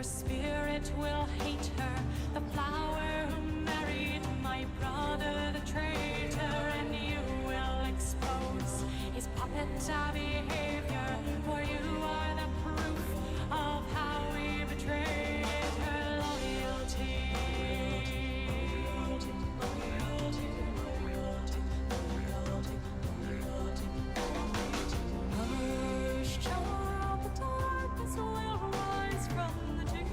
your spirit will hate her, the flower who married my brother, the traitor, and you will expose his puppet behavior, for you are the proof of how we betrayed her loyalty. Hush, child, the darkness will rise from the deep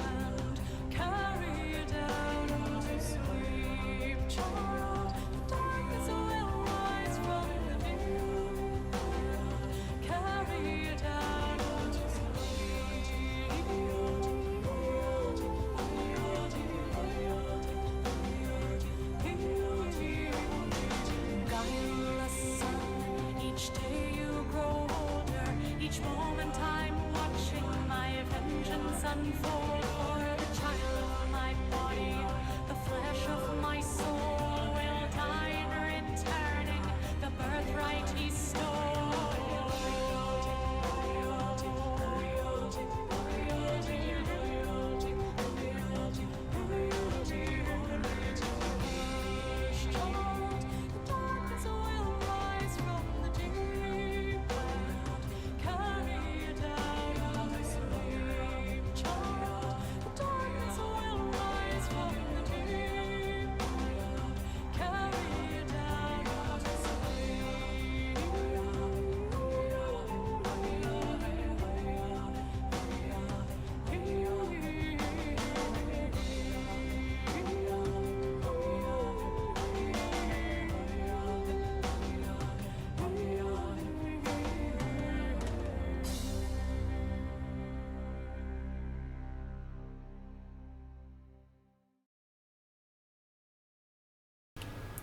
and carry you down to sleep. Child, the darkness will rise from the deep and carry you down to sleep. Guileless son, each day you grow older, each moment I'm watching my vengeance unfold. For the child of my body, the flesh of my soul will die in returning the birthright he stole.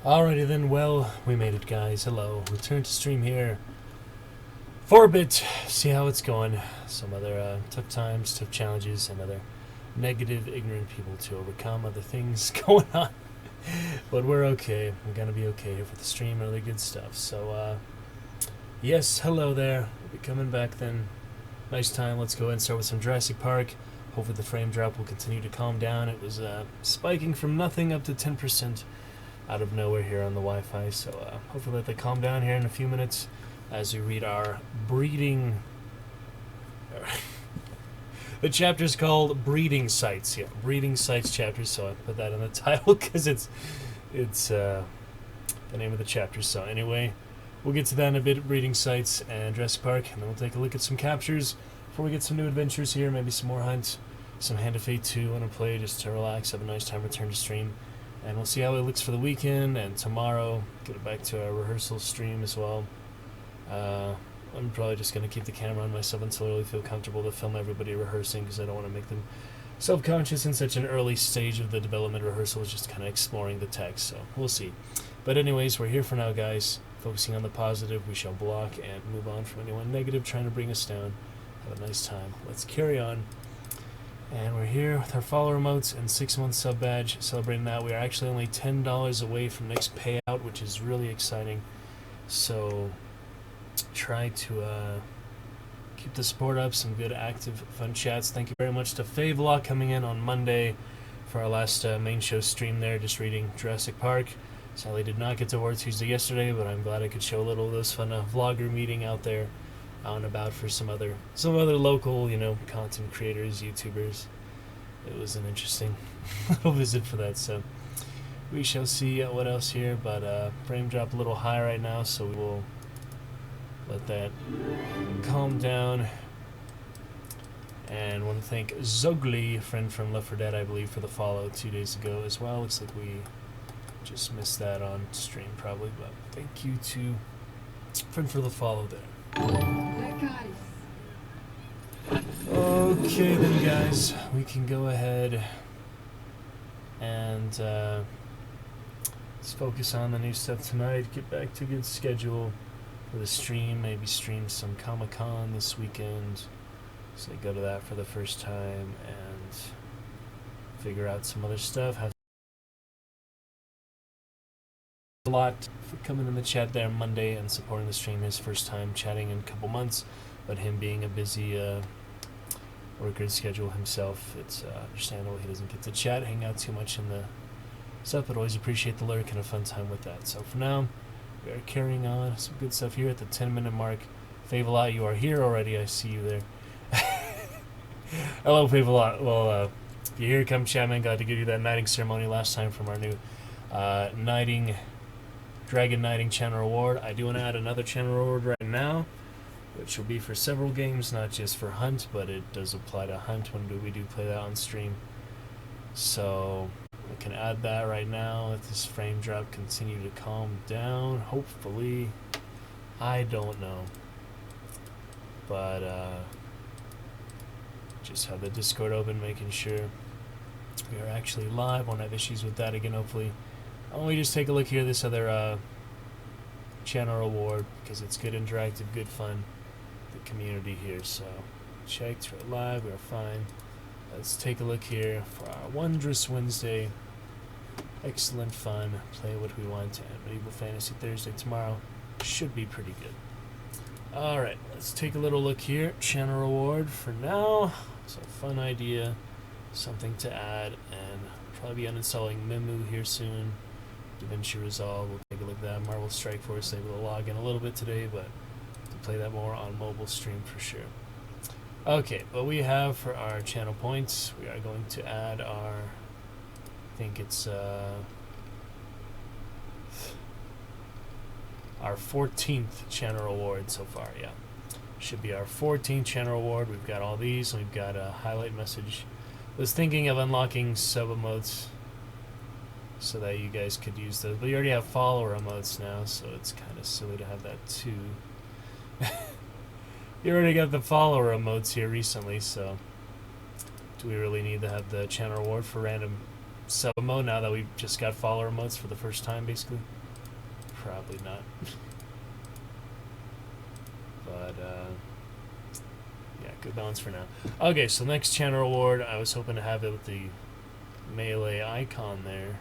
Alrighty then, well, we made it, guys. Hello. Return to stream here for a bit. See how it's going. Some other tough times, tough challenges, and other negative, ignorant people to overcome. Other things going on. But we're okay. We're going to be okay here for the stream. Really good stuff. So, yes, hello there. We'll be coming back then. Nice time. Let's go ahead and start with some Jurassic Park. Hopefully the frame drop will continue to calm down. It was spiking from nothing up to 10%. Out of nowhere here on the Wi-Fi, so hopefully let that calm down here in a few minutes as we read our breeding. The chapter's called Breeding Sites. Yeah, Breeding Sites chapter. So I put that in the title because it's the name of the chapter. So anyway, we'll get to that in a bit. Breeding Sites and Jurassic Park, and then we'll take a look at some captures before we get some new adventures here. Maybe some more hunts, some Hand of Fate 2. Want to play just to relax, have a nice time, return to stream. And we'll see how it looks for the weekend, and tomorrow get it back to our rehearsal stream as well. I'm probably just going to keep the camera on myself until I really feel comfortable to film everybody rehearsing, because I don't want to make them self-conscious in such an early stage of the development. Rehearsal is just kind of exploring the text, so we'll see. But anyways, we're here for now, guys. Focusing on the positive, we shall block and move on from anyone negative trying to bring us down. Have a nice time. Let's carry on. And we're here with our follower emotes and 6-month sub badge, celebrating that. We are actually only $10 away from next payout, which is really exciting. So try to keep the support up, some good active fun chats. Thank you very much to Favlog coming in on Monday for our last main show stream there, just reading Jurassic Park. Sadly did not get to War Tuesday yesterday, but I'm glad I could show a little of those fun vlogger meeting out there. Out and about for some other local, content creators, YouTubers. It was an interesting little visit for that, so we shall see what else here, but frame drop a little high right now, so we will let that calm down. And want to thank Zogly, a friend from Left 4 Dead, I believe, for the follow 2 days ago as well. Looks like we just missed that on stream probably, but thank you to friend for the follow there. Okay then, guys, we can go ahead and let's focus on the new stuff tonight, get back to a good schedule for the stream, maybe stream some Comic-Con this weekend, so go to that for the first time and figure out some other stuff. Have a lot for coming in the chat there Monday and supporting the stream. His first time chatting in a couple months, but him being a busy worker schedule himself. It's understandable he doesn't get to chat, hang out too much in the stuff, but always appreciate the lurk and a fun time with that. So for now, we are carrying on some good stuff here at the 10-minute mark. Favelot, you are here already. I see you there. Hello, Favelot. Well, if you're here, come chat, man. Glad to give you that knighting ceremony last time from our new Dragon Knighting channel reward. I do want to add another channel reward right now, which will be for several games, not just for Hunt, but it does apply to Hunt when we do play that on stream. So we can add that right now. Let this frame drop continue to calm down, hopefully. I don't know. But just have the Discord open, making sure we are actually live. Won't have issues with that again, hopefully. Why don't we just take a look here, this other channel reward, because it's good interactive, good fun. The community here, so checked, we're live, we're fine. Let's take a look here for our Wondrous Wednesday. Excellent fun, play what we want, and Medieval Fantasy Thursday tomorrow should be pretty good. Alright, let's take a little look here. Channel reward for now. It's a fun idea, something to add, and probably be uninstalling Mimu here soon. DaVinci Resolve, we'll take a look at that. Marvel Strike Force, able to log in a little bit today, but play that more on mobile stream for sure. Okay, what we have for our channel points, we are going to add our, I think it's our 14th channel reward so far. Yeah, should be our 14th channel reward. We've got all these, and we've got a highlight message. I was thinking of unlocking sub emotes so that you guys could use those, but you already have follower emotes now, so it's kind of silly to have that too. You already got the follower emotes here recently, so do we really need to have the channel reward for random sub emote now that we've just got follower emotes for the first time, basically? Probably not. But, yeah, good balance for now. Okay, so next channel reward, I was hoping to have it with the melee icon there.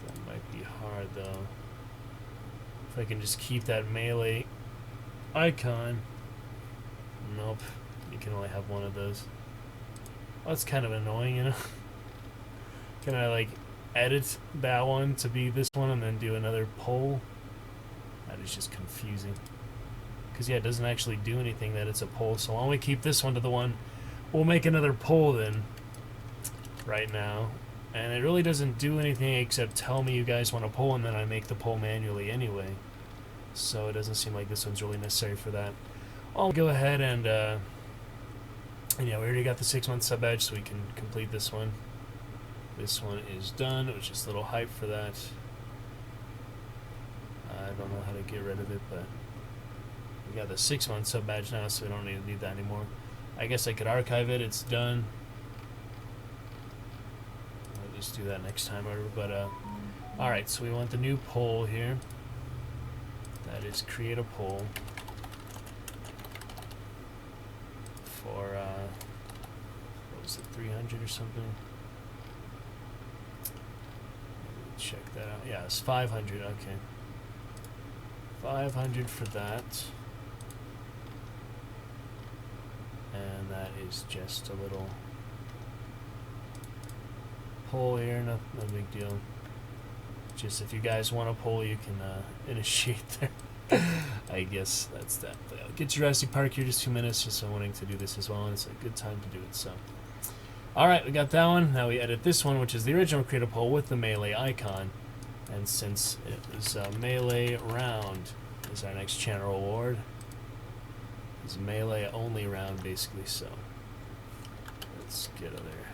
That might be hard, though. If I can just keep that melee icon. Nope. You can only have one of those. Well, that's kind of annoying, you know? Can I, like, edit that one to be this one and then do another poll? That is just confusing. Because, yeah, it doesn't actually do anything that it's a poll. So why don't we keep this one to the one? We'll make another poll then. Right now. And it really doesn't do anything except tell me you guys want a poll, and then I make the poll manually anyway. So it doesn't seem like this one's really necessary for that. I'll go ahead and yeah, we already got the 6-month sub badge, so we can complete this one. This one is done. It was just a little hype for that. I don't know how to get rid of it, but we got the 6-month sub badge now, so we don't need that anymore. I guess I could archive it. It's done. I'll just do that next time, but alright, so we want the new poll here. That is create a poll for what was it, 300 or something? Check that out. Yeah, it's 500. Okay, 500 for that, and that is just a little poll here. No big deal. Just if you guys want a poll, you can initiate there. I guess that's that. But I'll get Jurassic Park here just 2 minutes, just wanting to do this as well, and it's a good time to do it. So, alright, we got that one. Now we edit this one, which is the original create a poll with the melee icon. And since it was a melee round, is our next channel reward. It's a melee only round, basically, so let's get over there.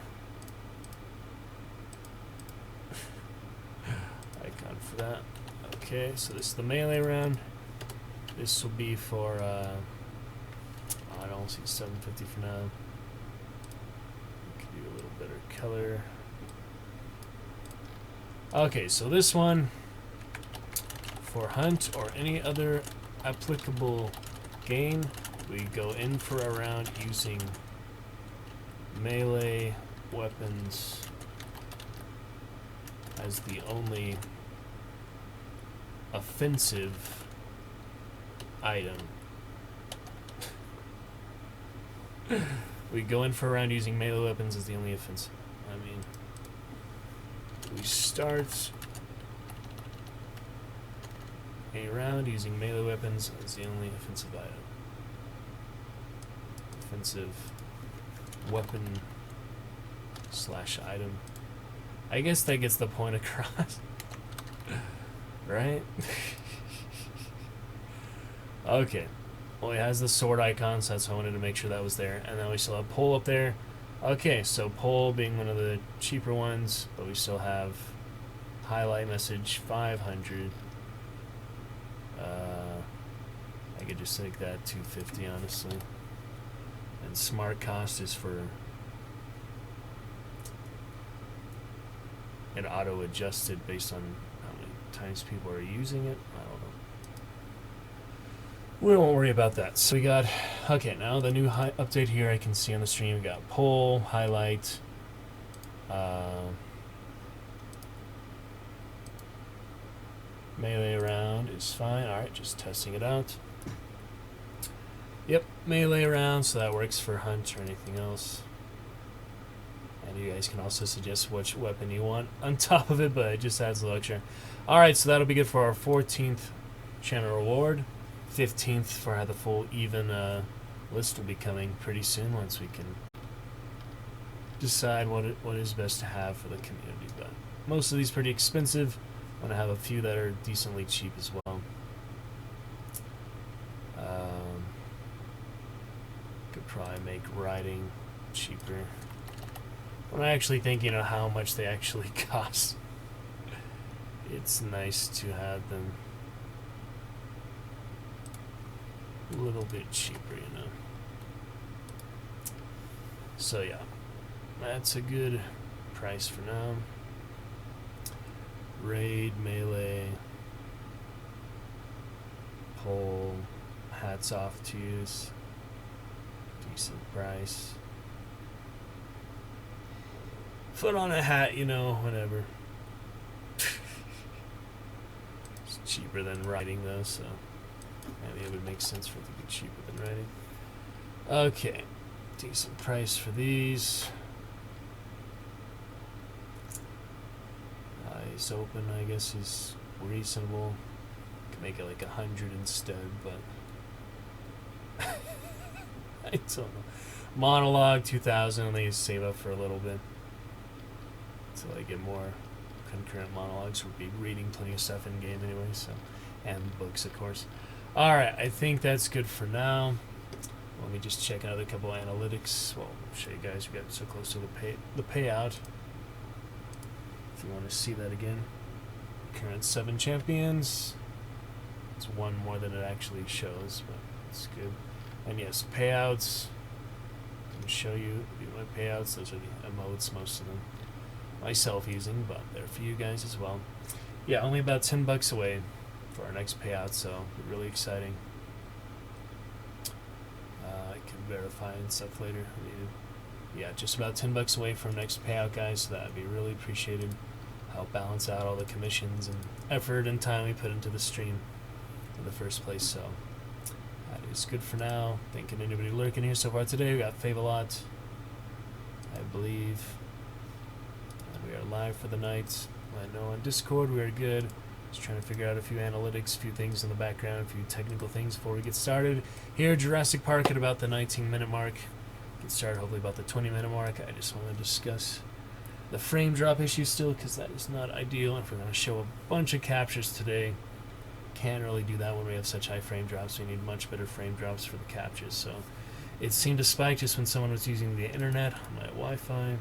Icon for that. Okay, so this is the melee round. This will be for I don't see 750 for now. We could do a little better color. Okay, so this one for Hunt or any other applicable game, we go in for a round using melee weapons as the only offensive item. We go in for a round using melee weapons as the only offense. I mean, we start a round using melee weapons as the only offensive item. Offensive weapon / item. I guess that gets the point across. Right? Okay. Well, it has the sword icon, so that's why I wanted to make sure that was there. And then we still have pole up there. Okay, so pole being one of the cheaper ones, but we still have highlight message 500. I could just make that 250, honestly. And smart cost is for it auto adjusted based on how many times people are using it. I don't know. We won't worry about that. So we got, okay, now the new update here I can see on the stream. We got pole, highlight, melee round is fine. Alright, just testing it out. Yep, melee round, so that works for hunt or anything else. And you guys can also suggest which weapon you want on top of it, but it just adds a little extra. Alright, so that'll be good for our 14th channel reward. 15th for how the full even list will be coming pretty soon once we can decide what is best to have for the community. But most of these pretty expensive. I'm going to have a few that are decently cheap as well. Could probably make riding cheaper. I'm actually thinking of how much they actually cost. It's nice to have them a little bit cheaper, you know. So yeah, that's a good price for now. Raid, melee, pole, hats off to use. Decent price. Put on a hat, you know, whatever. It's cheaper than riding though, so maybe it would make sense for it to be cheaper than riding. Okay, decent price for these. Eyes open, I guess, is reasonable. Could make it like 100 instead, but I don't know. Monologue 2000, and they save up for a little bit until I get more concurrent monologues. We'll be reading plenty of stuff in game anyway, so, and books, of course. All right, I think that's good for now. Let me just check another couple of analytics. Well, I'll show you guys. We got so close to the payout. If you want to see that again, current 7 champions. It's one more than it actually shows, but it's good. And yes, payouts. I can show you my payouts. Those are the emotes, most of them. Myself using, but they're for you guys as well. Yeah, only about $10 away for our next payout, so really exciting. I can verify and stuff later. Yeah, just about $10 away from next payout, guys. So that'd be really appreciated. Help balance out all the commissions and effort and time we put into the stream in the first place. So that is good for now. Thanking anybody lurking here so far today. We got Fave-A-Lot, I believe. And we are live for the night. I know on Discord we are good. Just trying to figure out a few analytics, a few things in the background, a few technical things before we get started. Here at Jurassic Park at about the 19-minute mark. Get started hopefully about the 20-minute mark. I just want to discuss the frame drop issue still, because that is not ideal. And if we're going to show a bunch of captures today, can't really do that when we have such high frame drops. We need much better frame drops for the captures. So it seemed to spike just when someone was using the internet on my Wi-Fi.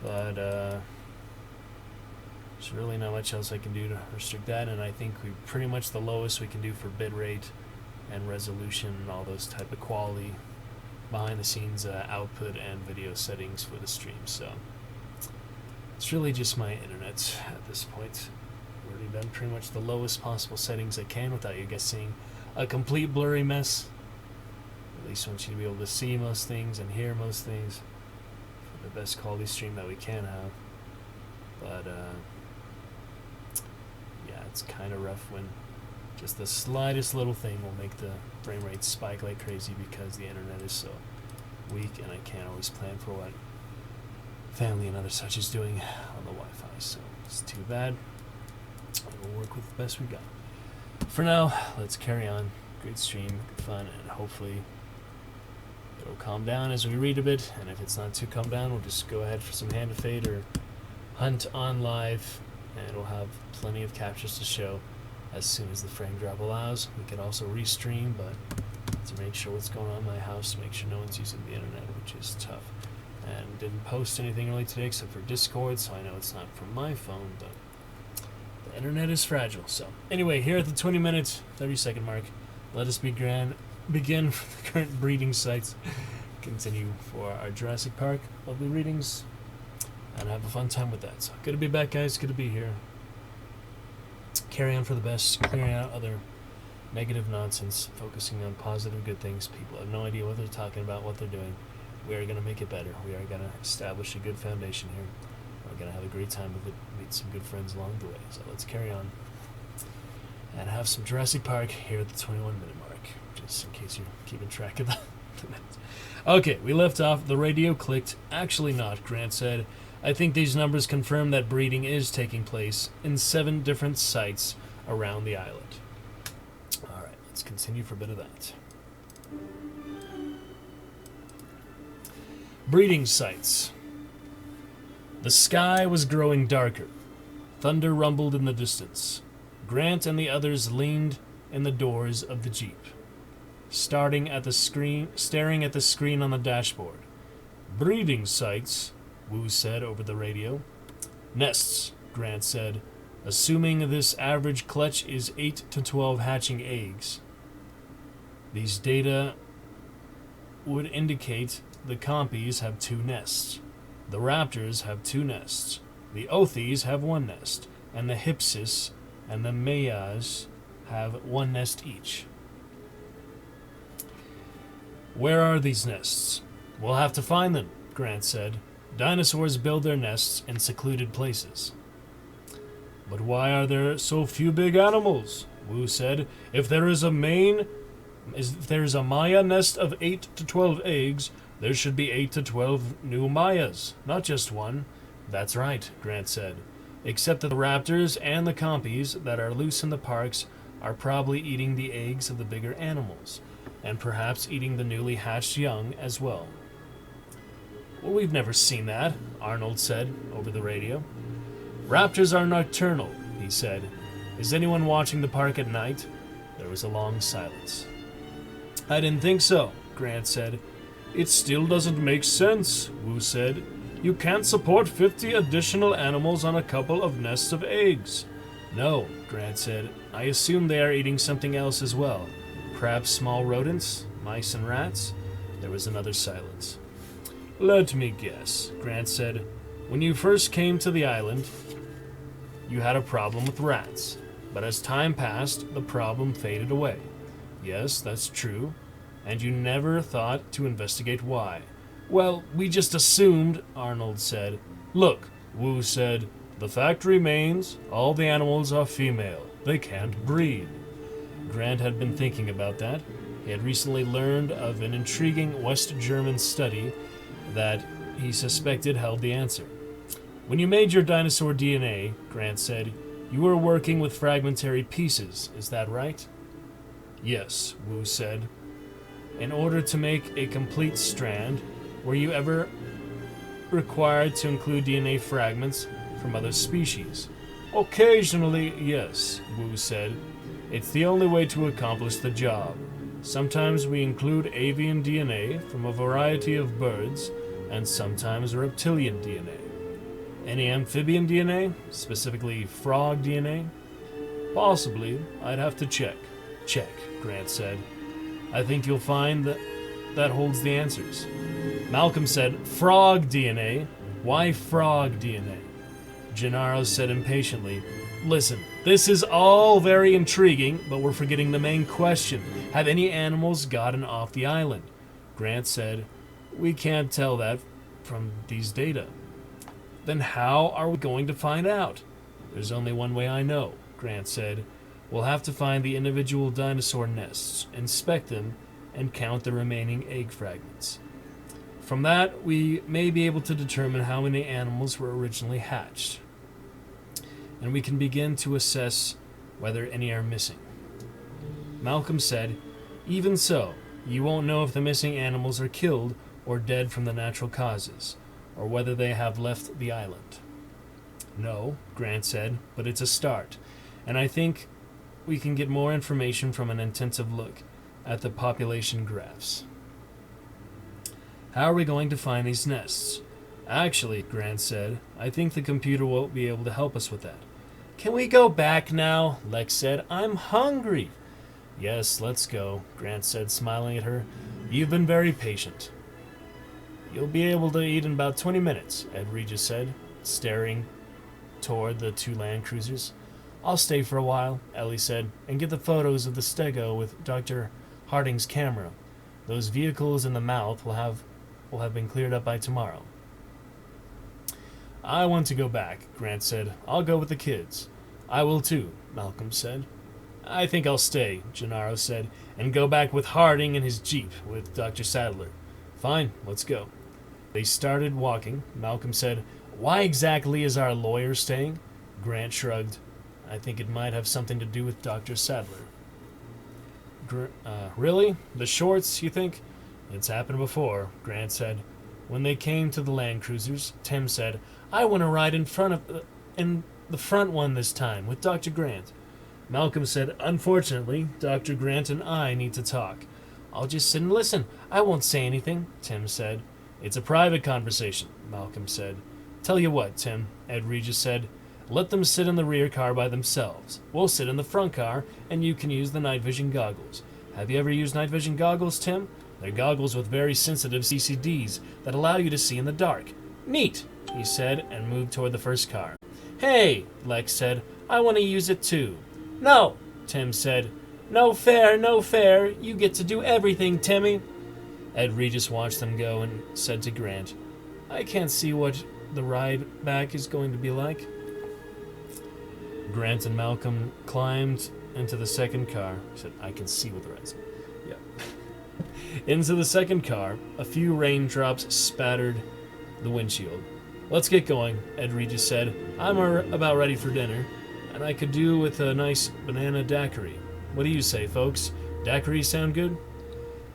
But there's really not much else I can do to restrict that. And I think we pretty much the lowest we can do for bitrate and resolution and all those type of quality behind the scenes output and video settings for the stream. So it's really just my internet at this point. I've already done pretty much the lowest possible settings I can without you guys seeing a complete blurry mess. At least I want you to be able to see most things and hear most things for the best quality stream that we can have. But yeah, it's kind of rough when just the slightest little thing will make the frame rate spike like crazy because the internet is so weak, and I can't always plan for what family and other such is doing on the Wi-Fi, so it's too bad. We'll work with the best we got. For now, let's carry on. Great stream, good fun, and hopefully it'll calm down as we read a bit, and if it's not too calm down, we'll just go ahead for some Hand of Fate or Hunt on live, and we'll have plenty of captures to show as soon as the frame drop allows. We could also restream, but to make sure what's going on in my house, to make sure no one's using the internet, which is tough. And didn't post anything really today except for Discord, so I know it's not from my phone, but the internet is fragile. So anyway, here at the 20-minute, 30-second mark, let us begin for the current breeding sites. Continue for our Jurassic Park lovely readings, and have a fun time with that. So good to be back, guys. Good to be here. Carry on for the best, clearing out other negative nonsense, focusing on positive good things. People have no idea what they're talking about, what they're doing. We are going to make it better. We are going to establish a good foundation here. We're going to have a great time with it, meet some good friends along the way. So let's carry on and have some Jurassic Park here at the 21-minute mark, just in case you're keeping track of that. Okay, we left off. The radio clicked. Actually not, Grant said. I think these numbers confirm that breeding is taking place in 7 different sites around the island. Alright, let's continue for a bit of that. Breeding sites. The sky was growing darker. Thunder rumbled in the distance. Grant and the others leaned in the doors of the Jeep, staring at the screen on the dashboard. Breeding sites, Wu said over the radio. Nests, Grant said, assuming this average clutch is 8 to 12 hatching eggs. These data would indicate the compies have 2 nests. The raptors have 2 nests. The othies have 1 nest. And the hypsis and the mayas have 1 nest each. Where are these nests? We'll have to find them, Grant said. Dinosaurs build their nests in secluded places. But why are there so few big animals? Wu said. If there is a Maya nest of 8 to 12 eggs, there should be 8 to 12 new Mayas, not just 1. That's right, Grant said. Except that the raptors and the compies that are loose in the parks are probably eating the eggs of the bigger animals, and perhaps eating the newly hatched young as well. Well, we've never seen that, Arnold said over the radio. Raptors are nocturnal, he said. Is anyone watching the park at night? There was a long silence. I didn't think so, Grant said. It still doesn't make sense, Wu said. You can't support 50 additional animals on a couple of nests of eggs. No, Grant said. I assume they are eating something else as well. Perhaps small rodents, mice and rats? There was another silence. Let me guess, Grant said. When you first came to the island, you had a problem with rats. But as time passed, the problem faded away. Yes, that's true. And you never thought to investigate why. Well, we just assumed, Arnold said. Look, Wu said, the fact remains, all the animals are female. They can't breed. Grant had been thinking about that. He had recently learned of an intriguing West German study that he suspected held the answer. When you made your dinosaur DNA, Grant said, you were working with fragmentary pieces, is that right? Yes, Wu said. In order to make a complete strand, were you ever required to include DNA fragments from other species? Occasionally, yes, Wu said. It's the only way to accomplish the job. Sometimes we include avian DNA from a variety of birds, and sometimes reptilian DNA. Any amphibian DNA, specifically frog DNA? Possibly. I'd have to check. Check, Grant said. I think you'll find that holds the answers. Malcolm said, frog DNA? Why frog DNA? Gennaro said impatiently, listen, this is all very intriguing, but we're forgetting the main question. Have any animals gotten off the island? Grant said, we can't tell that from these data. Then how are we going to find out? There's only one way I know, Grant said. We'll have to find the individual dinosaur nests, inspect them, and count the remaining egg fragments. From that, we may be able to determine how many animals were originally hatched, and we can begin to assess whether any are missing. Malcolm said, "Even so, you won't know if the missing animals are killed or dead from the natural causes, or whether they have left the island." "No," Grant said, "but it's a start, and I think we can get more information from an intensive look at the population graphs." "How are we going to find these nests?" "Actually," Grant said, "I think the computer will be able to help us with that." "Can we go back now?" Lex said. "I'm hungry." "Yes, let's go," Grant said, smiling at her. "You've been very patient." "You'll be able to eat in about 20 minutes, Ed Regis said, staring toward the two land cruisers. "I'll stay for a while," Ellie said, "and get the photos of the stego with Dr. Harding's camera. Those vehicles in the mouth will have been cleared up by tomorrow." "I want to go back," Grant said. "I'll go with the kids." "I will too," Malcolm said. "I think I'll stay," Gennaro said, "and go back with Harding in his jeep with Dr. Sadler." "Fine, let's go." They started walking. Malcolm said, "Why exactly is our lawyer staying?" Grant shrugged. "I think it might have something to do with Dr. Sadler." Really? The Shorts, you think?" "It's happened before," Grant said. When they came to the land cruisers, Tim said, "I want to ride in the front one this time with Dr. Grant." Malcolm said, "Unfortunately, Dr. Grant and I need to talk." "I'll just sit and listen. I won't say anything," Tim said. "It's a private conversation," Malcolm said. "Tell you what, Tim," Ed Regis said. "Let them sit in the rear car by themselves. We'll sit in the front car, and you can use the night vision goggles. Have you ever used night vision goggles, Tim? They're goggles with very sensitive CCDs that allow you to see in the dark." "Neat," he said, and moved toward the first car. "Hey," Lex said, "I want to use it too." "No," Tim said. No fair, no fair. You get to do everything, Timmy." Ed Regis watched them go and said to Grant, "I can't see what the ride back is going to be like." Grant and Malcolm climbed into the second car. He said, "I can see what the ride's." Yeah. Into the second car, a few raindrops spattered the windshield. "Let's get going," Ed Regis said. "I'm about ready for dinner, and I could do with a nice banana daiquiri. What do you say, folks? Daiquiris sound good?"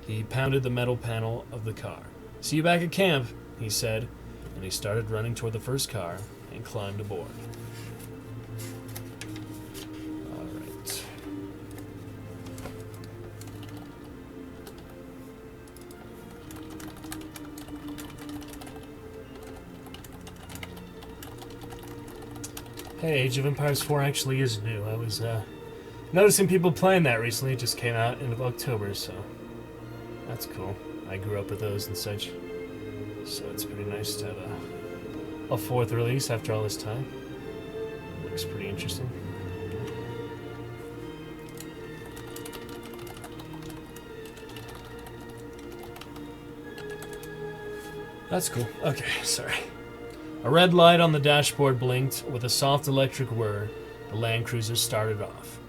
He pounded the metal panel of the car. "See you back at camp," he said, and he started running toward the first car and climbed aboard. All right. Hey, Age of Empires 4 actually is new. I was noticing people playing that recently. It just came out in October, so that's cool. I grew up with those and such, so it's pretty nice to have a fourth release after all this time. Looks pretty interesting. That's cool. Okay, sorry. A red light on the dashboard blinked. With a soft electric whir, the Land Cruiser started off.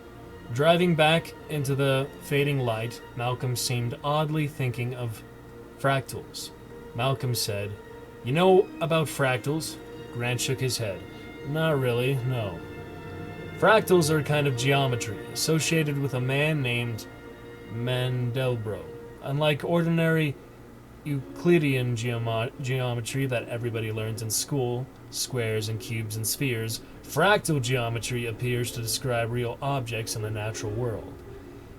Driving back into the fading light, Malcolm seemed oddly thinking of fractals. Malcolm said, "You know about fractals?" Grant shook his head. "Not really, no." Fractals are a kind of geometry associated with a man named Mandelbrot. Unlike ordinary Euclidean geometry that everybody learns in school, squares and cubes and spheres, fractal geometry appears to describe real objects in the natural world.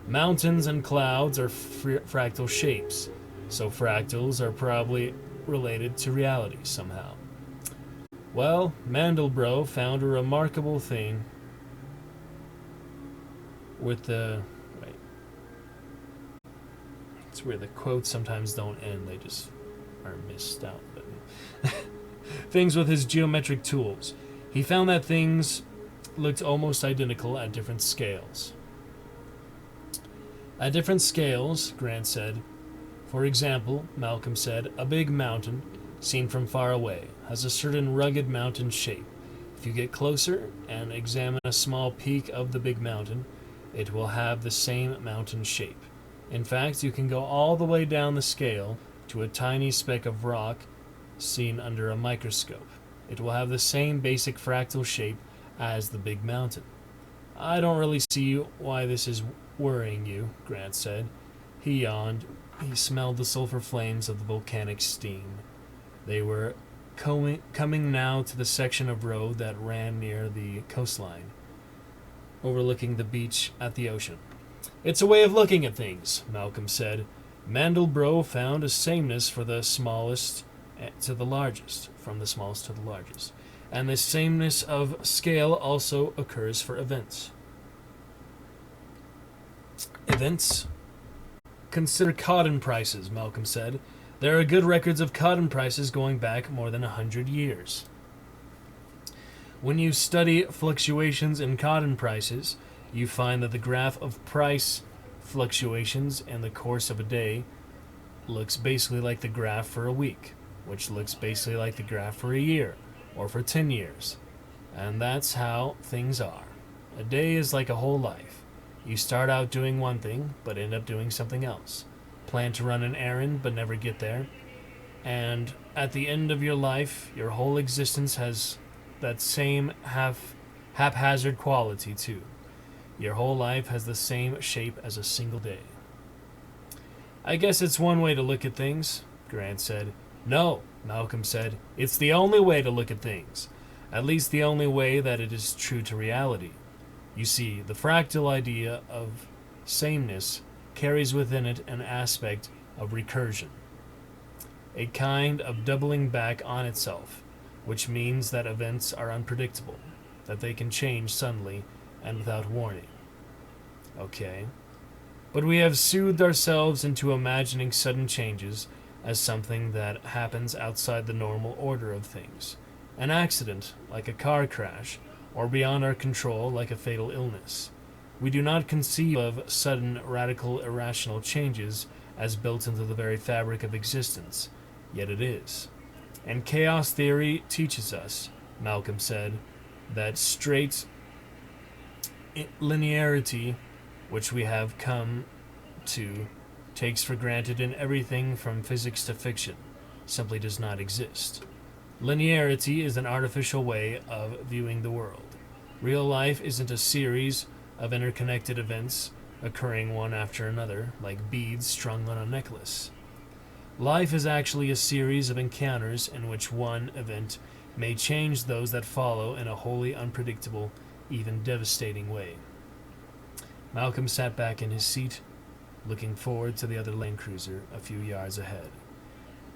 Mountains and clouds are fractal shapes, so fractals are probably related to reality somehow. Well, Mandelbrot found a remarkable thing with the... It's where the quotes sometimes don't end, they just are missed out. But things with his geometric tools. He found that things looked almost identical at different scales. At different scales, Grant said. For example, Malcolm said, a big mountain, seen from far away, has a certain rugged mountain shape. If you get closer and examine a small peak of the big mountain, it will have the same mountain shape. In fact, you can go all the way down the scale to a tiny speck of rock seen under a microscope. It will have the same basic fractal shape as the big mountain. I don't really see why this is worrying you, Grant said. He yawned. He smelled the sulfur flames of the volcanic steam. They were coming now to the section of road that ran near the coastline, overlooking the beach at the ocean. It's a way of looking at things, Malcolm said. Mandelbrot found a sameness for the smallest to the largest, from the smallest to the largest. And this sameness of scale also occurs for events. Events? Consider cotton prices, Malcolm said. There are good records of cotton prices going back more than 100 years. When you study fluctuations in cotton prices, you find that the graph of price fluctuations in the course of a day looks basically like the graph for a week, which looks basically like the graph for a year, or for 10 years. And that's how things are. A day is like a whole life. You start out doing one thing, but end up doing something else. Plan to run an errand, but never get there. And at the end of your life, your whole existence has that same haphazard quality, too. Your whole life has the same shape as a single day. I guess it's one way to look at things, Grant said. No, Malcolm said. It's the only way to look at things. At least the only way that it is true to reality. You see, the fractal idea of sameness carries within it an aspect of recursion, a kind of doubling back on itself, which means that events are unpredictable, that they can change suddenly and without warning. Okay. But we have soothed ourselves into imagining sudden changes as something that happens outside the normal order of things. An accident, like a car crash, or beyond our control, like a fatal illness. We do not conceive of sudden, radical, irrational changes as built into the very fabric of existence, yet it is. And chaos theory teaches us, Malcolm said, that straight linearity, which we have come to, takes for granted in everything from physics to fiction, simply does not exist. Linearity is an artificial way of viewing the world. Real life isn't a series of interconnected events occurring one after another, like beads strung on a necklace. Life is actually a series of encounters in which one event may change those that follow in a wholly unpredictable, even devastating way. Malcolm sat back in his seat, looking forward to the other Land Cruiser a few yards ahead.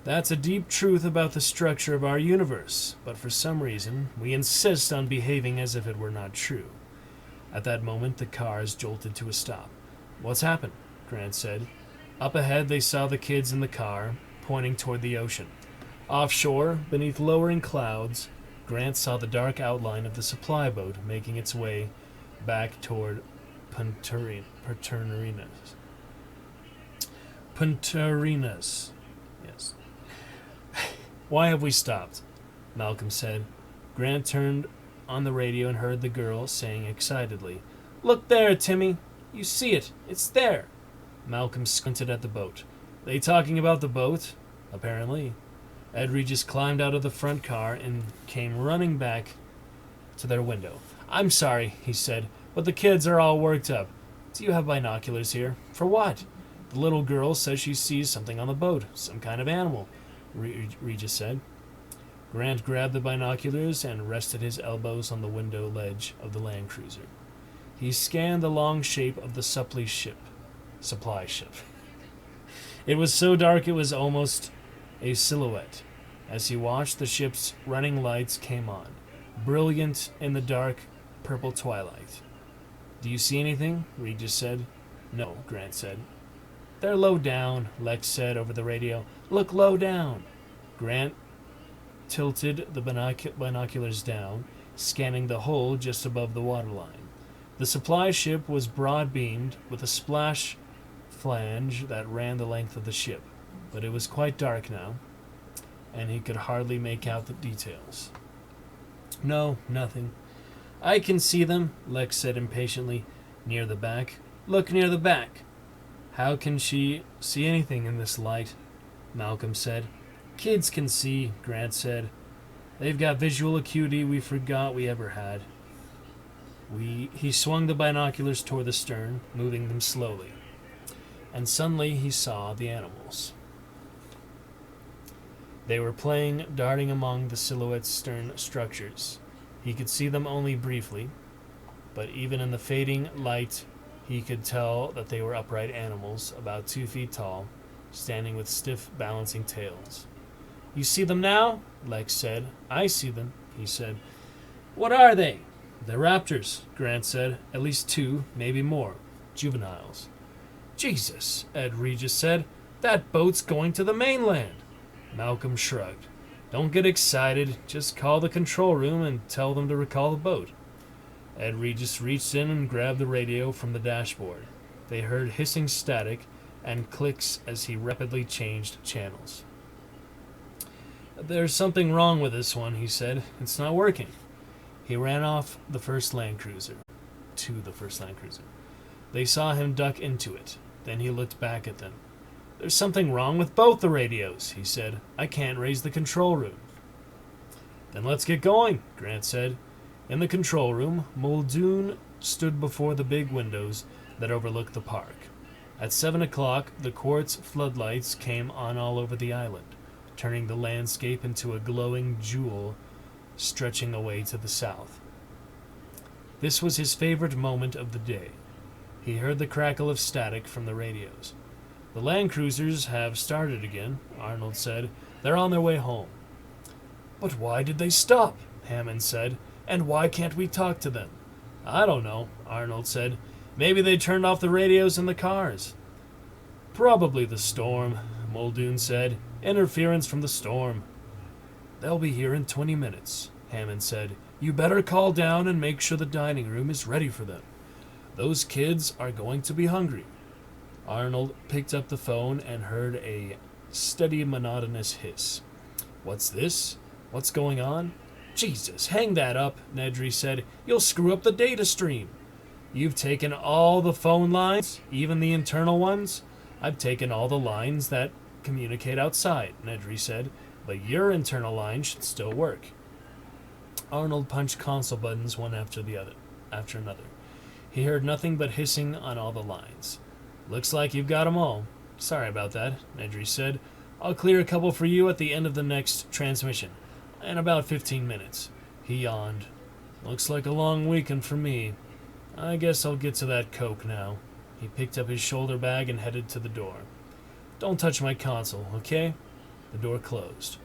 That's a deep truth about the structure of our universe, but for some reason, we insist on behaving as if it were not true. At that moment, the cars jolted to a stop. What's happened? Grant said. Up ahead, they saw the kids in the car, pointing toward the ocean. Offshore, beneath lowering clouds, Grant saw the dark outline of the supply boat making its way back toward Punta Yes. Why have we stopped? Malcolm said. Grant turned on the radio and heard the girl saying excitedly, Look there, Timmy! You see it! It's there! Malcolm squinted at the boat. They talking about the boat? Apparently. Ed Regis climbed out of the front car and came running back to their window. I'm sorry, he said, but the kids are all worked up. Do you have binoculars here? For what? The little girl says she sees something on the boat, some kind of animal, Regis said. Grant grabbed the binoculars and rested his elbows on the window ledge of the Land Cruiser. He scanned the long shape of the supply ship. It was so dark it was almost a silhouette. As he watched, the ship's running lights came on, brilliant in the dark purple twilight. Do you see anything? Regis said. No, Grant said. They're low down, Lex said over the radio. Look low down. Grant tilted the binoculars down, scanning the hull just above the waterline. The supply ship was broad-beamed, with a splash flange that ran the length of the ship, but it was quite dark now, and he could hardly make out the details. No, nothing. I can see them, Lex said impatiently. Near the back. Look near the back. How can she see anything in this light? Malcolm said. Kids can see, Grant said. They've got visual acuity we forgot we ever had. He swung the binoculars toward the stern, moving them slowly. And suddenly he saw the animals. They were playing, darting among the silhouette's stern structures. He could see them only briefly, but even in the fading light, he could tell that they were upright animals, about 2 feet tall, standing with stiff, balancing tails. You see them now? Lex said. I see them, he said. What are they? They're raptors, Grant said. At least 2, maybe more. Juveniles. Jesus, Ed Regis said. That boat's going to the mainland. Malcolm shrugged. Don't get excited. Just call the control room and tell them to recall the boat. Ed Regis reached in and grabbed the radio from the dashboard. They heard hissing static and clicks as he rapidly changed channels. There's something wrong with this one, he said. It's not working. He ran off to the first Land Cruiser. They saw him duck into it. Then he looked back at them. There's something wrong with both the radios, he said. I can't raise the control room. Then let's get going, Grant said. In the control room, Muldoon stood before the big windows that overlooked the park. At 7 o'clock, the quartz floodlights came on all over the island, turning the landscape into a glowing jewel stretching away to the south. This was his favorite moment of the day. He heard the crackle of static from the radios. The land cruisers have started again, Arnold said. They're on their way home. But why did they stop? Hammond said. And why can't we talk to them? I don't know, Arnold said. Maybe they turned off the radios in the cars. Probably the storm, Muldoon said. Interference from the storm. They'll be here in 20 minutes, Hammond said. You better call down and make sure the dining room is ready for them. Those kids are going to be hungry. Arnold picked up the phone and heard a steady, monotonous hiss. What's this? What's going on? Jesus, hang that up, Nedry said. You'll screw up the data stream. You've taken all the phone lines, even the internal ones? I've taken all the lines that communicate outside, Nedry said, but your internal line should still work. Arnold punched console buttons one after another. He heard nothing but hissing on all the lines. Looks like you've got 'em all. Sorry about that, Nedry said. I'll clear a couple for you at the end of the next transmission. In about 15 minutes. He yawned. Looks like a long weekend for me. I guess I'll get to that Coke now. He picked up his shoulder bag and headed to the door. Don't touch my console, okay? The door closed.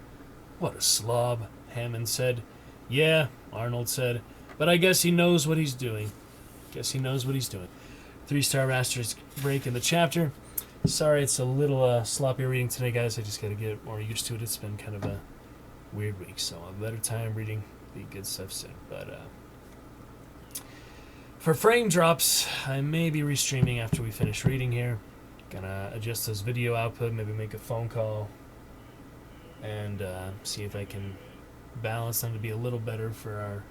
What a slob, Hammond said. Yeah, Arnold said, but I guess he knows what he's doing. 3-star asterisk break in the chapter. Sorry, it's a little sloppy reading today, guys. I just got to get more used to it. It's been kind of a weird week, so a better time reading the good stuff soon. But for frame drops, I may be restreaming after we finish reading here. Gonna adjust those video output, maybe make a phone call, and see if I can balance them to be a little better for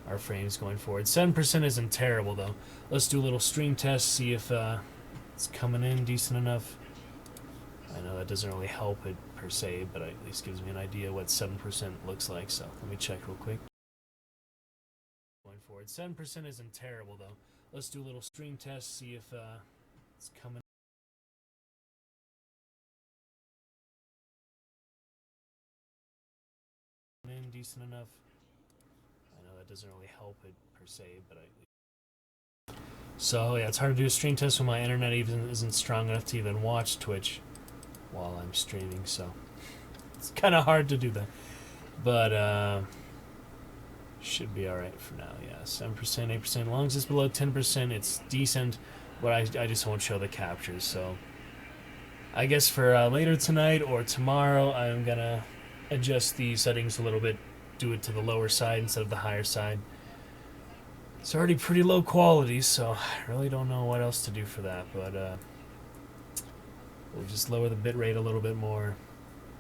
our frames going forward. 7% isn't terrible, though. Let's do a little stream test, see if it's coming in decent enough. I know that doesn't really help it per se, but it at least gives me an idea what 7% looks like, so let me check real quick. Going forward, 7% isn't terrible, though. Let's do a little stream test, see if it's coming in decent enough. I know that doesn't really help it per se, but so yeah, it's hard to do a stream test when my internet even isn't strong enough to even watch Twitch while I'm streaming, so it's kind of hard to do that. But should be all right for now. Yeah, 7%, 8%. As long as it's below 10%, it's decent. But I just won't show the captures. So I guess for later tonight or tomorrow, I'm gonna adjust the settings a little bit, do it to the lower side instead of the higher side. It's already pretty low quality, so I really don't know what else to do for that, but we'll just lower the bitrate a little bit more,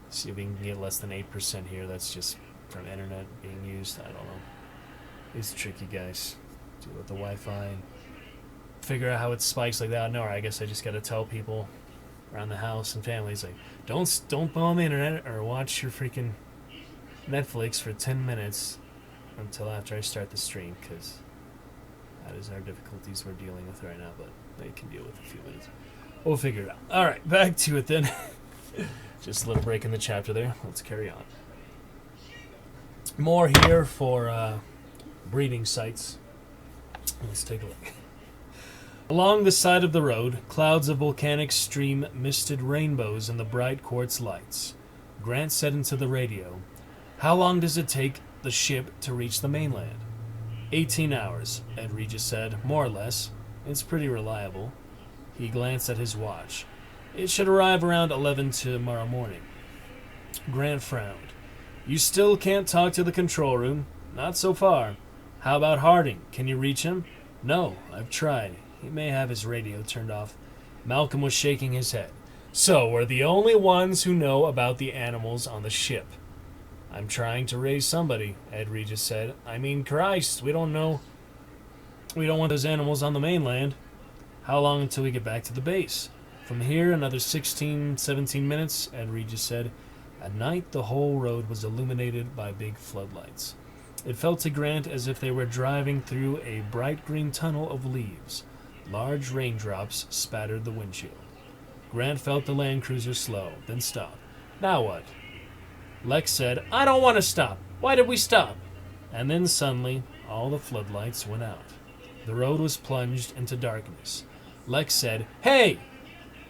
see if we can get less than 8% here. That's just from internet being used. I don't know. It's tricky, guys. Deal with the Wi-Fi and figure out how it spikes like that. No, I guess I just gotta tell people around the house and family. He's like, don't go on the internet or watch your freaking Netflix for 10 minutes until after I start the stream, because that is our difficulties we're dealing with right now, but they can deal with a few minutes. We'll figure it out. All right, back to it then. Just a little break in the chapter there. Let's carry on. More here for breeding sites. Let's take a look. Along the side of the road, clouds of volcanic stream misted rainbows in the bright quartz lights. Grant said into the radio, "How long does it take the ship to reach the mainland?" 18 hours, Ed Regis said, more or less. It's pretty reliable. He glanced at his watch. It should arrive around 11 tomorrow morning. Grant frowned. You still can't talk to the control room? Not so far. How about Harding? Can you reach him? No, I've tried. He may have his radio turned off. Malcolm was shaking his head. So we're the only ones who know about the animals on the ship. I'm trying to raise somebody, Ed Regis said. I mean, Christ, we don't know. We don't want those animals on the mainland. How long until we get back to the base? From here, another 16, 17 minutes, Ed Regis said. At night, the whole road was illuminated by big floodlights. It felt to Grant as if they were driving through a bright green tunnel of leaves. Large raindrops spattered the windshield. Grant felt the Land Cruiser slow, then stop. Now what? Lex said, I don't want to stop. Why did we stop? And then suddenly, all the floodlights went out. The road was plunged into darkness. Lex said, Hey!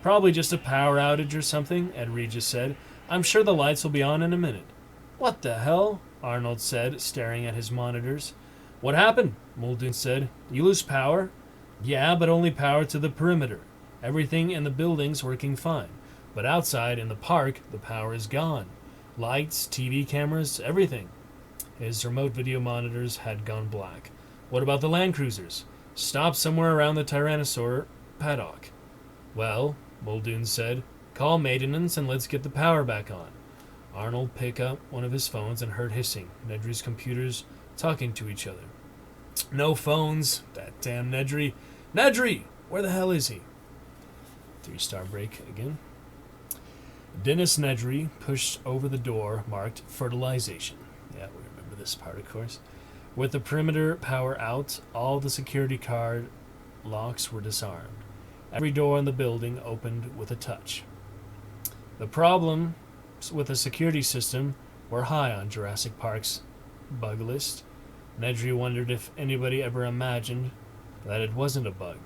Probably just a power outage or something, Ed Regis said. I'm sure the lights will be on in a minute. What the hell? Arnold said, staring at his monitors. What happened? Muldoon said. You lose power? Yeah, but only power to the perimeter. Everything in the building's working fine. But outside, in the park, the power is gone. Lights, TV cameras, everything. His remote video monitors had gone black. What about the Land Cruisers? Stopped somewhere around the Tyrannosaur paddock. Well, Muldoon said, call maintenance and let's get the power back on. Arnold picked up one of his phones and heard hissing. Nedry's computers talking to each other. No phones. That damn Nedry. Nedry! Where the hell is he? 3-star break again. Dennis Nedry pushed over the door marked fertilization. Yeah, we remember this part, of course. With the perimeter power out, all the security card locks were disarmed. Every door in the building opened with a touch. The problems with the security system were high on Jurassic Park's bug list. Nedry wondered if anybody ever imagined that it wasn't a bug,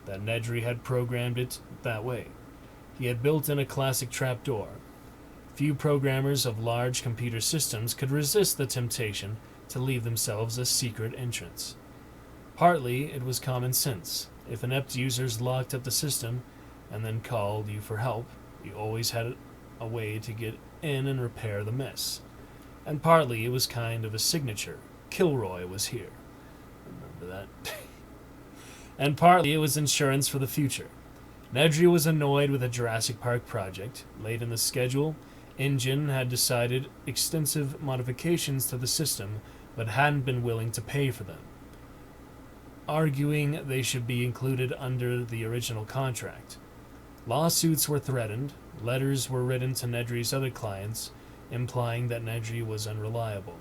that Nedry had programmed it that way. He had built in a classic trapdoor. Few programmers of large computer systems could resist the temptation to leave themselves a secret entrance. Partly, it was common sense. If inept users locked up the system and then called you for help, you always had a way to get in and repair the mess. And partly, it was kind of a signature. Kilroy was here. Remember that? And partly, it was insurance for the future. Nedry was annoyed with the Jurassic Park project. Late in the schedule, InGen had decided extensive modifications to the system, but hadn't been willing to pay for them, arguing they should be included under the original contract. Lawsuits were threatened. Letters were written to Nedry's other clients, implying that Nedry was unreliable.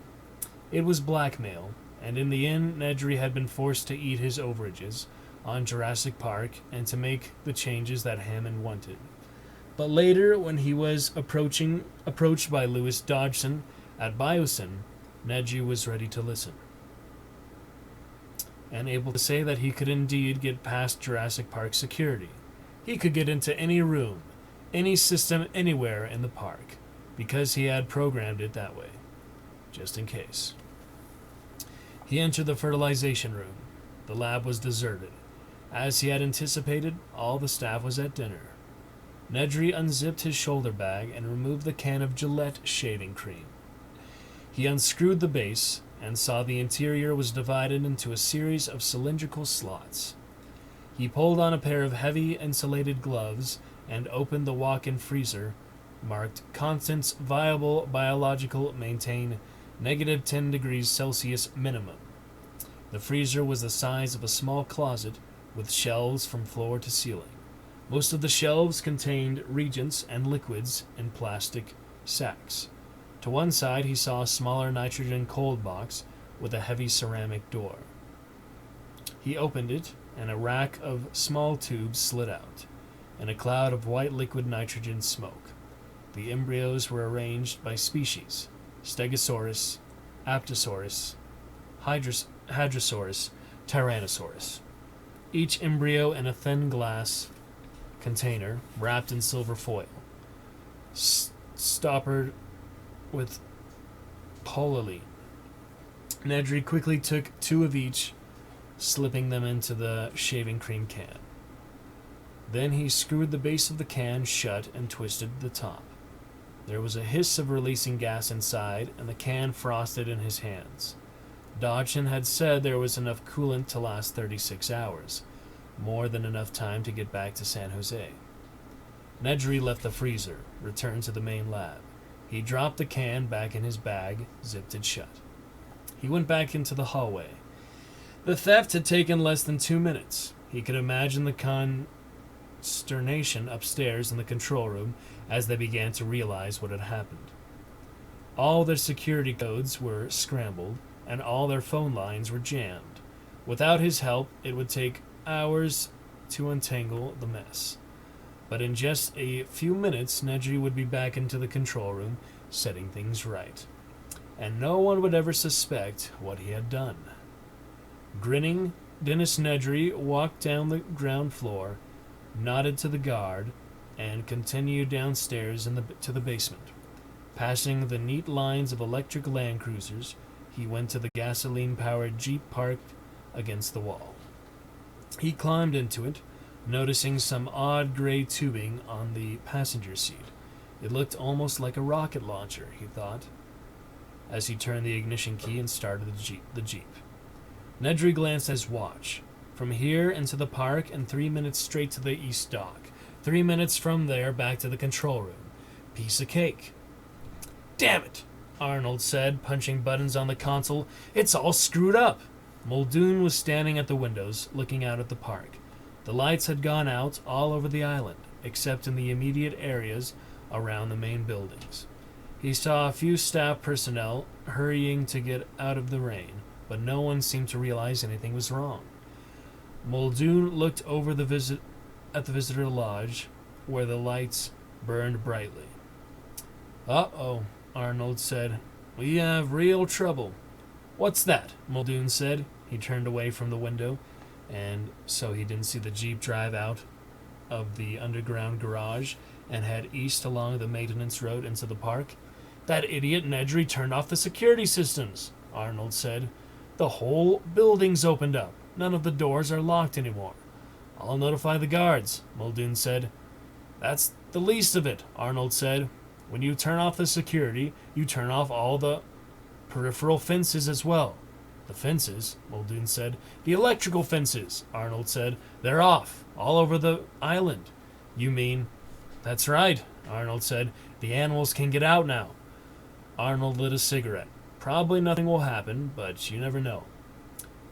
It was blackmail, and in the end, Nedry had been forced to eat his overages on Jurassic Park and to make the changes that Hammond wanted. But later, when he was approached by Louis Dodgson at Biosyn, Nedry was ready to listen, and able to say that he could indeed get past Jurassic Park security. He could get into any room, any system anywhere in the park, because he had programmed it that way, just in case. He entered the fertilization room. The lab was deserted. As he had anticipated, all the staff was at dinner. Nedry unzipped his shoulder bag and removed the can of Gillette shaving cream. He unscrewed the base and saw the interior was divided into a series of cylindrical slots. He pulled on a pair of heavy insulated gloves and opened the walk-in freezer, marked Contents Viable Biological Maintain -10 degrees Celsius minimum. The freezer was the size of a small closet with shelves from floor to ceiling. Most of the shelves contained reagents and liquids in plastic sacks. To one side, he saw a smaller nitrogen cold box with a heavy ceramic door. He opened it, and a rack of small tubes slid out, and a cloud of white liquid nitrogen smoke. The embryos were arranged by species: Stegosaurus, Apatosaurus, Hadrosaurus, Tyrannosaurus. Each embryo in a thin glass container wrapped in silver foil, stoppered with polyethylene. Nedry quickly took 2 of each, slipping them into the shaving cream can. Then he screwed the base of the can shut and twisted the top. There was a hiss of releasing gas inside, and the can frosted in his hands. Dodgson had said there was enough coolant to last 36 hours, more than enough time to get back to San Jose. Nedry left the freezer, returned to the main lab. He dropped the can back in his bag, zipped it shut. He went back into the hallway. The theft had taken less than 2 minutes. He could imagine the consternation upstairs in the control room as they began to realize what had happened. All their security codes were scrambled, and all their phone lines were jammed. Without his help, it would take hours to untangle the mess. But in just a few minutes, Nedry would be back into the control room, setting things right. And no one would ever suspect what he had done. Grinning, Dennis Nedry walked down the ground floor, nodded to the guard, and continued downstairs to the basement. Passing the neat lines of electric Land Cruisers, he went to the gasoline-powered Jeep parked against the wall. He climbed into it, noticing some odd gray tubing on the passenger seat. It looked almost like a rocket launcher, he thought, as he turned the ignition key and started the Jeep. Nedry glanced at his watch. From here into the park and 3 minutes straight to the East Dock. 3 minutes from there back to the control room. Piece of cake. Damn it, Arnold said, punching buttons on the console. It's all screwed up. Muldoon was standing at the windows, looking out at the park. The lights had gone out all over the island, except in the immediate areas around the main buildings. He saw a few staff personnel hurrying to get out of the rain, but no one seemed to realize anything was wrong. Muldoon looked over at the visitor lodge, where the lights burned brightly. Uh-oh, Arnold said. We have real trouble. What's that? Muldoon said. He turned away from the window, and so he didn't see the Jeep drive out of the underground garage and head east along the maintenance road into the park. That idiot Nedry turned off the security systems, Arnold said. The whole building's opened up. None of the doors are locked anymore. I'll notify the guards, Muldoon said. That's the least of it, Arnold said. When you turn off the security, you turn off all the peripheral fences as well. The fences, Muldoon said. The electrical fences, Arnold said. They're off, all over the island. You mean... That's right, Arnold said. The animals can get out now. Arnold lit a cigarette. Probably nothing will happen, but you never know.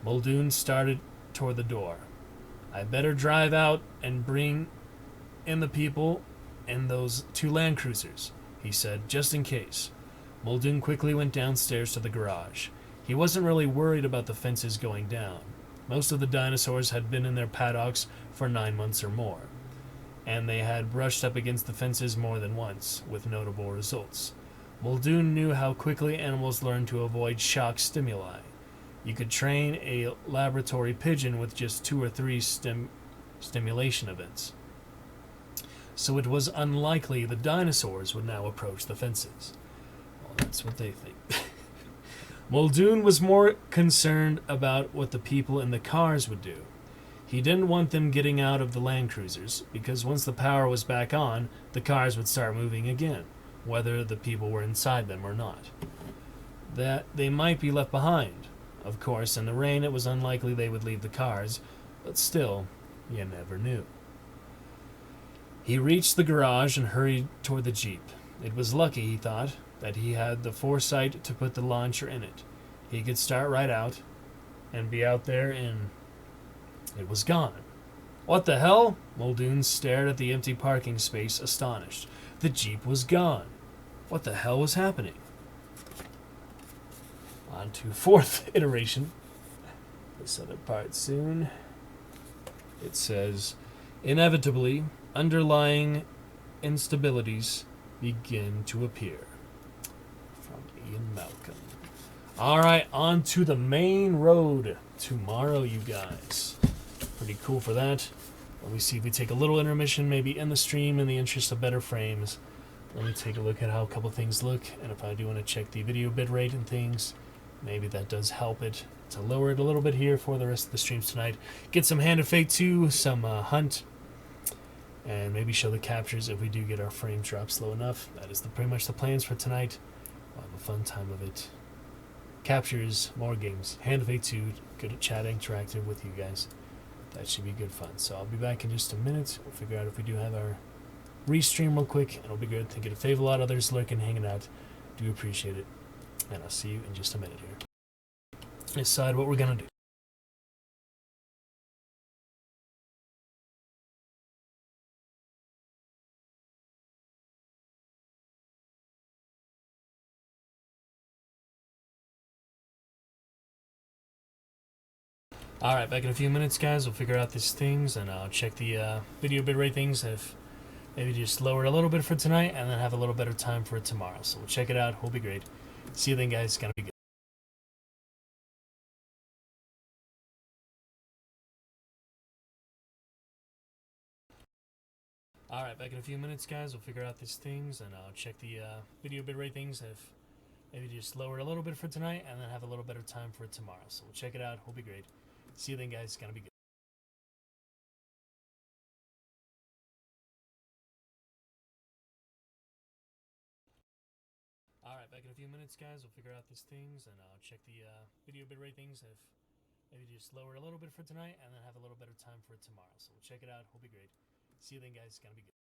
Muldoon started toward the door. I better drive out and bring in the people in those 2 Land Cruisers, he said, just in case. Muldoon quickly went downstairs to the garage. He wasn't really worried about the fences going down. Most of the dinosaurs had been in their paddocks for 9 months or more, and they had brushed up against the fences more than once, with notable results. Muldoon knew how quickly animals learn to avoid shock stimuli. You could train a laboratory pigeon with just 2 or 3 stimulation events. So it was unlikely the dinosaurs would now approach the fences. Well, that's what they think. Muldoon was more concerned about what the people in the cars would do. He didn't want them getting out of the Land Cruisers, because once the power was back on, the cars would start moving again, whether the people were inside them or not. That they might be left behind. Of course, in the rain it was unlikely they would leave the cars, but still, you never knew. He reached the garage and hurried toward the Jeep. It was lucky, he thought, that he had the foresight to put the launcher in it. He could start right out and be out there and it was gone. What the hell? Muldoon stared at the empty parking space, astonished. The Jeep was gone. What the hell was happening? On to fourth iteration. This other part soon. It says, inevitably, underlying instabilities begin to appear. From Ian Malcolm. Alright, on to the main road tomorrow, you guys. Pretty cool for that. Let me see if we take a little intermission, maybe in the stream, in the interest of better frames. Let me take a look at how a couple things look, and if I do want to check the video bitrate and things, maybe that does help it to lower it a little bit here for the rest of the streams tonight. Get some Hand of Fate 2, some Hunt, and maybe show the captures if we do get our frame drops low enough. That is pretty much the plans for tonight. We'll have a fun time of it. Captures, more games. Hand of Fate 2, good at chatting, interactive with you guys. That should be good fun. So I'll be back in just a minute. We'll figure out if we do have our restream real quick, and it'll be good. Thank you to Fave a lot, others lurking, hanging out. Do appreciate it. And I'll see you in just a minute here. Decide what we're going to do. Alright, back in a few minutes, guys. We'll figure out these things, and I'll check the video bitrate things. If maybe just lower it a little bit for tonight, and then have a little better time for it tomorrow. So we'll check it out. We'll be great. See you then, guys. It's going to be good. Alright, back in a few minutes, guys. We'll figure out these things, and I'll check the video bitrate things. If maybe just lower it a little bit for tonight, and then have a little better time for it tomorrow. So we'll check it out. We'll be great. See you then, guys. It's going to be good. Alright, back in a few minutes, guys. We'll figure out these things, and I'll check the video bitrate things. If maybe just lower it a little bit for tonight, and then have a little better time for it tomorrow. So we'll check it out. We'll be great. See you then, guys. It's going to be good.